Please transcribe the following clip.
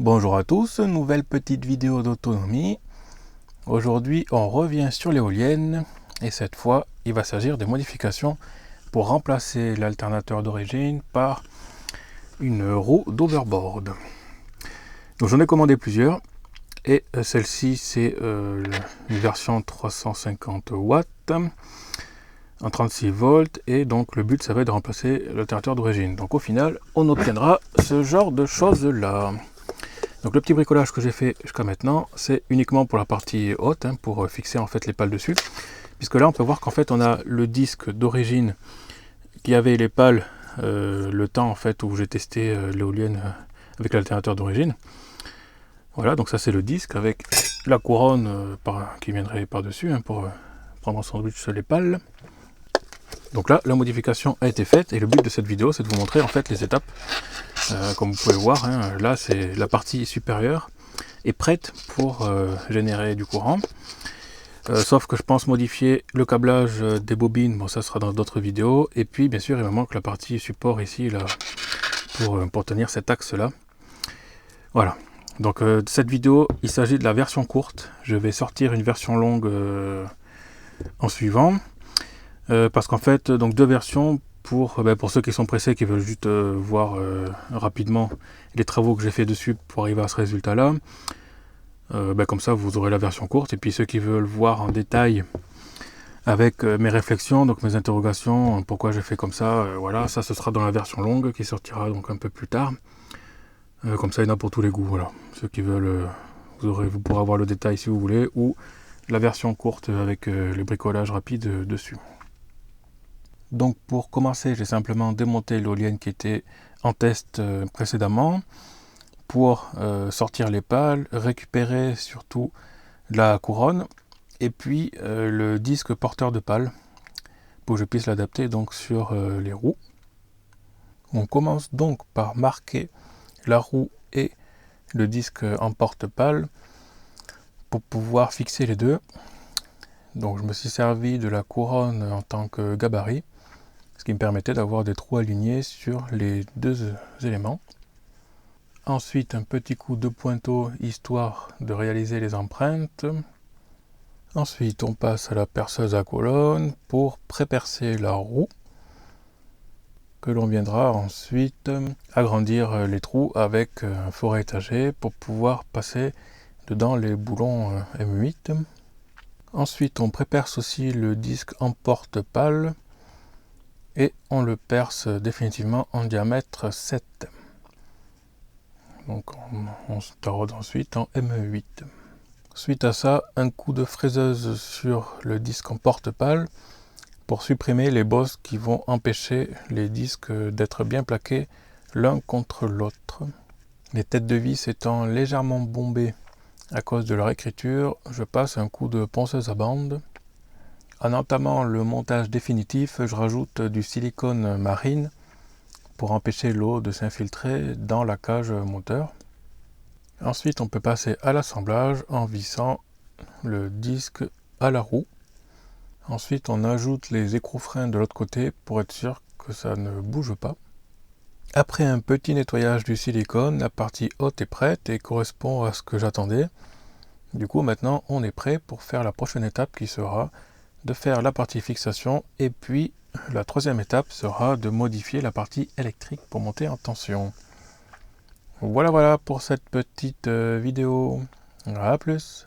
Bonjour à tous, nouvelle petite vidéo d'autonomie. Aujourd'hui on revient sur l'éolienne et cette fois il va s'agir des modifications pour remplacer l'alternateur d'origine par une roue d'overboard. Donc j'en ai commandé plusieurs et celle-ci c'est une version 350 watts en 36 volts et donc le but ça va être de remplacer l'alternateur d'origine. Donc au final on obtiendra ce genre de choses là. Donc le petit bricolage que j'ai fait jusqu'à maintenant, c'est uniquement pour la partie haute, pour fixer en fait les pales dessus. Puisque là on peut voir qu'en fait on a le disque d'origine qui avait les pales le temps en fait où j'ai testé l'éolienne avec l'alternateur d'origine. Voilà, donc ça c'est le disque avec la couronne qui viendrait par-dessus pour prendre en sandwich les pales. Donc là la modification a été faite et le but de cette vidéo c'est de vous montrer en fait les étapes. Comme vous pouvez voir, là c'est la partie supérieure est prête pour générer du courant. Sauf que je pense modifier le câblage des bobines, bon ça sera dans d'autres vidéos. Et puis bien sûr il me manque la partie support ici là, pour tenir cet axe là. Voilà. Donc cette vidéo il s'agit de la version courte. Je vais sortir une version longue en suivant. Parce qu'en fait donc deux versions pour ceux qui sont pressés, qui veulent juste voir rapidement les travaux que j'ai fait dessus pour arriver à ce résultat là. Comme ça vous aurez la version courte, et puis ceux qui veulent voir en détail avec mes réflexions, donc mes interrogations, pourquoi j'ai fait comme ça, voilà, ça ce sera dans la version longue qui sortira donc un peu plus tard. Comme ça il y en a pour tous les goûts, voilà. Ceux qui veulent, vous pourrez avoir le détail si vous voulez, ou la version courte avec les bricolages rapides dessus. Donc pour commencer, j'ai simplement démonté l'éolienne qui était en test précédemment pour sortir les pales, récupérer surtout la couronne et puis le disque porteur de pales pour que je puisse l'adapter donc sur les roues. On commence donc par marquer la roue et le disque en porte-pales pour pouvoir fixer les deux. Donc je me suis servi de la couronne en tant que gabarit, ce qui me permettait d'avoir des trous alignés sur les deux éléments. Ensuite un petit coup de pointeau histoire de réaliser les empreintes. Ensuite on passe à la perceuse à colonne pour prépercer la roue, que l'on viendra ensuite agrandir les trous avec un forêt étagé pour pouvoir passer dedans les boulons M8. Ensuite on préperce aussi le disque en porte-pales et on le perce définitivement en diamètre 7. Donc on se taraude ensuite en M8. Suite à ça, un coup de fraiseuse sur le disque en porte-pales pour supprimer les bosses qui vont empêcher les disques d'être bien plaqués l'un contre l'autre. Les têtes de vis étant légèrement bombées à cause de leur écriture, je passe un coup de ponceuse à bande. En entamant le montage définitif, je rajoute du silicone marine pour empêcher l'eau de s'infiltrer dans la cage moteur. Ensuite, on peut passer à l'assemblage en vissant le disque à la roue. Ensuite, on ajoute les écrous-freins de l'autre côté pour être sûr que ça ne bouge pas. Après un petit nettoyage du silicone, la partie haute est prête et correspond à ce que j'attendais. Du coup, maintenant, on est prêt pour faire la prochaine étape qui sera de faire la partie fixation, et puis la troisième étape sera de modifier la partie électrique pour monter en tension. Voilà pour cette petite vidéo. À plus.